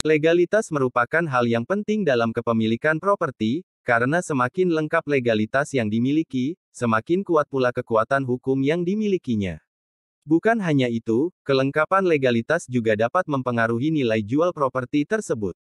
Legalitas merupakan hal yang penting dalam kepemilikan properti, karena semakin lengkap legalitas yang dimiliki, semakin kuat pula kekuatan hukum yang dimilikinya. Bukan hanya itu, kelengkapan legalitas juga dapat mempengaruhi nilai jual properti tersebut.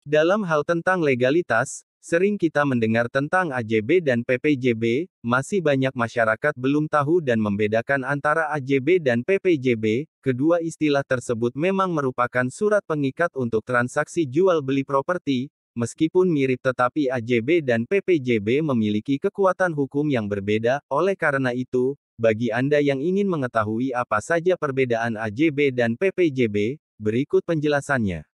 Dalam hal tentang legalitas, sering kita mendengar tentang AJB dan PPJB, masih banyak masyarakat belum tahu dan membedakan antara AJB dan PPJB. Kedua istilah tersebut memang merupakan surat pengikat untuk transaksi jual beli properti, meskipun mirip tetapi AJB dan PPJB memiliki kekuatan hukum yang berbeda. Oleh karena itu, bagi Anda yang ingin mengetahui apa saja perbedaan AJB dan PPJB, berikut penjelasannya.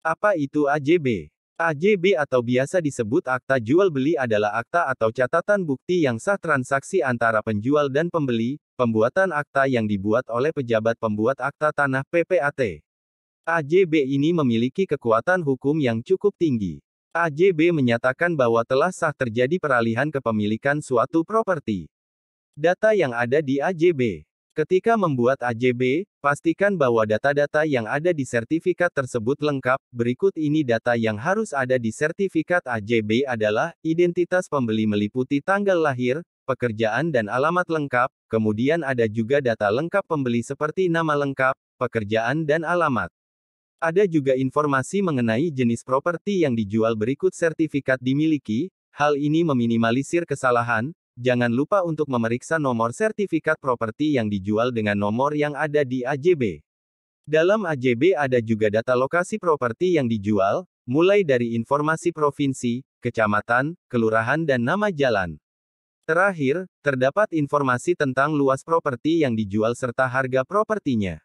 Apa itu AJB? AJB atau biasa disebut akta jual beli adalah akta atau catatan bukti yang sah transaksi antara penjual dan pembeli, pembuatan akta yang dibuat oleh pejabat pembuat akta tanah (PPAT). AJB ini memiliki kekuatan hukum yang cukup tinggi. AJB menyatakan bahwa telah sah terjadi peralihan kepemilikan suatu properti. Data yang ada di AJB. Ketika membuat AJB, pastikan bahwa data-data yang ada di sertifikat tersebut lengkap. Berikut ini data yang harus ada di sertifikat AJB adalah, identitas pembeli meliputi tanggal lahir, pekerjaan dan alamat lengkap, kemudian ada juga data lengkap pembeli seperti nama lengkap, pekerjaan dan alamat. Ada juga informasi mengenai jenis properti yang dijual berikut sertifikat dimiliki. Hal ini meminimalisir kesalahan. Jangan lupa untuk memeriksa nomor sertifikat properti yang dijual dengan nomor yang ada di AJB. Dalam AJB ada juga data lokasi properti yang dijual, mulai dari informasi provinsi, kecamatan, kelurahan dan nama jalan. Terakhir, terdapat informasi tentang luas properti yang dijual serta harga propertinya.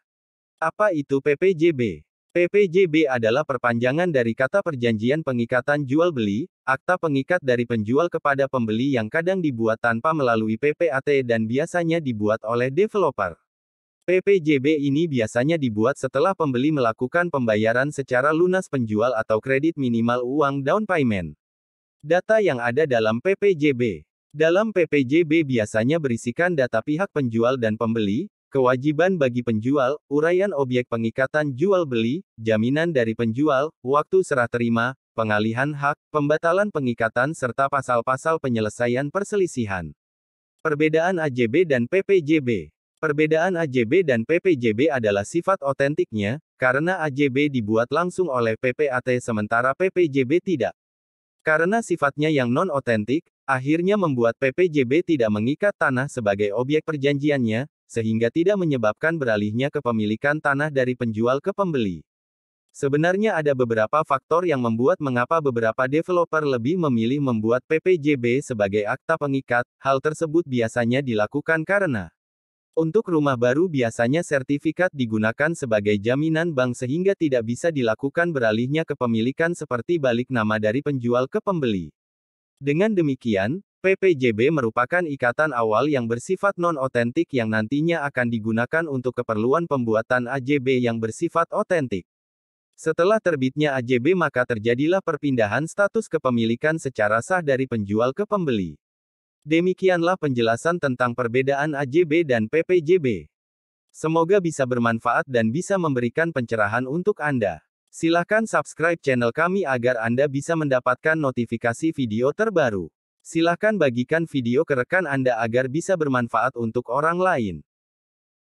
Apa itu PPJB? PPJB adalah perpanjangan dari kata perjanjian pengikatan jual beli, akta pengikat dari penjual kepada pembeli yang kadang dibuat tanpa melalui PPAT dan biasanya dibuat oleh developer. PPJB ini biasanya dibuat setelah pembeli melakukan pembayaran secara lunas penjual atau kredit minimal uang down payment. Data yang ada dalam PPJB. Dalam PPJB biasanya berisikan data pihak penjual dan pembeli, kewajiban bagi penjual, uraian objek pengikatan jual beli, jaminan dari penjual, waktu serah terima, pengalihan hak, pembatalan pengikatan serta pasal-pasal penyelesaian perselisihan. Perbedaan AJB dan PPJB. Perbedaan AJB dan PPJB adalah sifat otentiknya, karena AJB dibuat langsung oleh PPAT sementara PPJB tidak. Karena sifatnya yang non-otentik, akhirnya membuat PPJB tidak mengikat tanah sebagai objek perjanjiannya, sehingga tidak menyebabkan beralihnya kepemilikan tanah dari penjual ke pembeli. Sebenarnya ada beberapa faktor yang membuat mengapa beberapa developer lebih memilih membuat PPJB sebagai akta pengikat. Hal tersebut biasanya dilakukan karena untuk rumah baru biasanya sertifikat digunakan sebagai jaminan bank sehingga tidak bisa dilakukan beralihnya kepemilikan seperti balik nama dari penjual ke pembeli. Dengan demikian, PPJB merupakan ikatan awal yang bersifat non-otentik yang nantinya akan digunakan untuk keperluan pembuatan AJB yang bersifat otentik. Setelah terbitnya AJB maka terjadilah perpindahan status kepemilikan secara sah dari penjual ke pembeli. Demikianlah penjelasan tentang perbedaan AJB dan PPJB. Semoga bisa bermanfaat dan bisa memberikan pencerahan untuk Anda. Silakan subscribe channel kami agar Anda bisa mendapatkan notifikasi video terbaru. Silakan bagikan video ke rekan Anda agar bisa bermanfaat untuk orang lain.